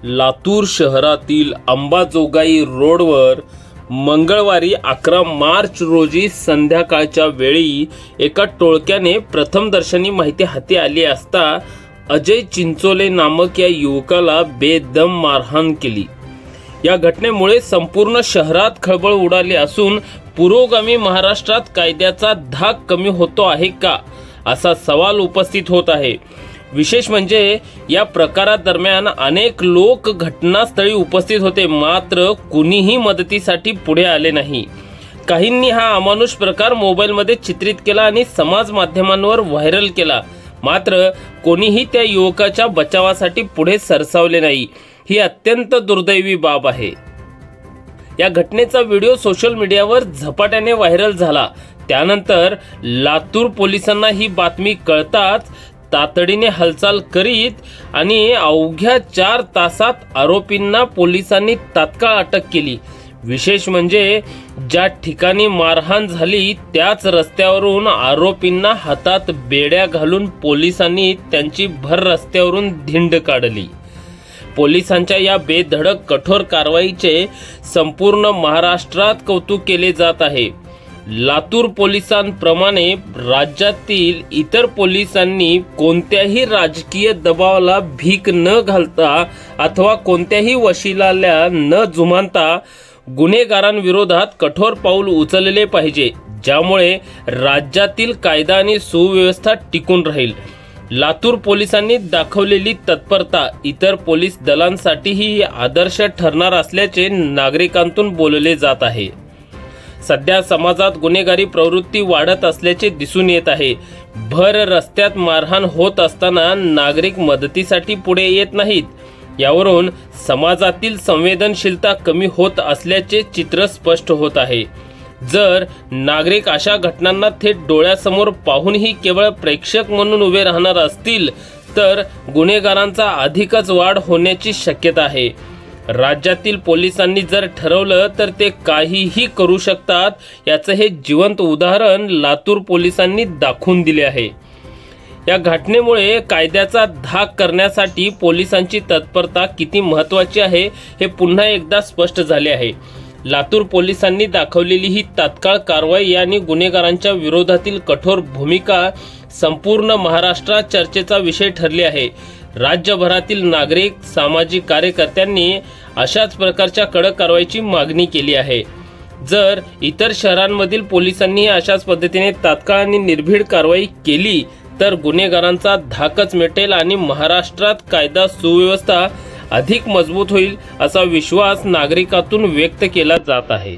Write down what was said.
लातूर शहरातील अंबाजोगाई रोडवर मंगळवारी 11 मार्च रोजी संध्याकाळच्या वेळी एका टोळक्याने प्रथमदर्शनी माहिती हाती आली असता अजय चिंचोले नामक या युवकाला बेदम मारहाण केली। या घटनेमुळे संपूर्ण शहरात खळबळ उडाली असून पुरोगामी महाराष्ट्रात कायद्याचा धाक कमी होतो आहे का असा सवाल उपस्थित होत आहे। विशेष म्हणजे या प्रकारादरम्यान अनेक लोक घटनास्थळी उपस्थित होते, मात्र कुणीही मदतीसाठी पुढे आले नाही। काहींनी हा अमानुष प्रकार मोबाईलमध्ये चित्रित केला आणि समाज माध्यमांवर व्हायरल केला, मात्र कोणीही त्या युवकाच्या बचावासाठी पुढे सरसावले नाही। ही अत्यंत दुर्दैवी बाब आहे। या घटनेचा व्हिडिओ सोशल मीडियावर झपाट्याने व्हायरल झाला। त्यानंतर लातूर पोलिसांना ही बातमी कळताच तातडीने हालचाल करीत आणि अवघ्या 4 तासात आरोपींना पोलिसांनी तात्काळ अटक केली। विशेष म्हणजे ज्या ठिकाणी मारहाण झाली त्याच रस्त्यावरून आरोपींना हातात बेड्या घालून पोलिसांनी त्यांची भर रस्त्यावरून धिंड काढली। पोलिसांच्या या बेधडक कठोर कारवाईचे संपूर्ण महाराष्ट्रात कौतुक केले जात आहे। लातूर पोलिसांप्रमाणे राज्यातील इतर पोलिसांनी कोणत्याही राजकीय दबावाला भीक न घालता अथवा कोणत्याही वशिलाला न जुमानता गुन्हेगारांविरोधात कठोर पाऊल उचलले पाहिजे, ज्यामुळे राज्यातील कायदा आणि सुव्यवस्था टिकून राहील। लातूर पोलिसांनी दाखवलेली तत्परता इतर पोलीस दलांसाठीही आदर्श ठरणार असल्याचे नागरिकांतून बोलले जात आहे। सध्या समाजात गुन्हेगारी प्रवृत्ती वाढत असल्याचे दिसून येत आहे। भर रस्त्यात मारहाण होत असताना नागरिक मदतीसाठी पुढे येत नाहीत। यावरून समाजातील संवेदनशीलता कमी होत असल्याचे चित्र स्पष्ट होत आहे। जर नागरिक अशा घटनांना थेट डोळ्यासमोर पाहूनही केवळ प्रेक्षक म्हणून उभे राहणार असतील तर गुन्हेगारांचा अधिकच वाढ होण्याची शक्यता आहे। राज्यातील पोलिसांनी जर ठरवलं तर ते काहीही करू शकतात, याचं हे जिवंत उदाहरण लातूर पोलिसांनी दाखवून दिले आहे। या घटनेमुळे कायद्याचा धाक करण्यासाठी पोलिसांची तत्परता किती महत्त्वाची आहे हे पुन्हा एकदा स्पष्ट झाले आहे। लातूर पोलिसांनी दाखवलेली ही तात्काळ कारवाई आणि गुन्हेगारांच्या विरोधातील कठोर भूमिका संपूर्ण महाराष्ट्रात चर्चेचा विषय ठरली आहे। राज्यभरातील नागरिक, सामाजिक कार्यकर्त्यांनी अशाच प्रकारच्या कडक कारवाईची मागणी केली आहे। जर इतर शहरांमधील पोलिसांनी अशाच पद्धतीने तात्काळ आणि निर्भीड कारवाई केली तर गुन्हेगारांचा धाकच मिटेल आणि महाराष्ट्रात कायदा सुव्यवस्था अधिक मजबूत होईल असा विश्वास नागरिकातून व्यक्त केला जात आहे।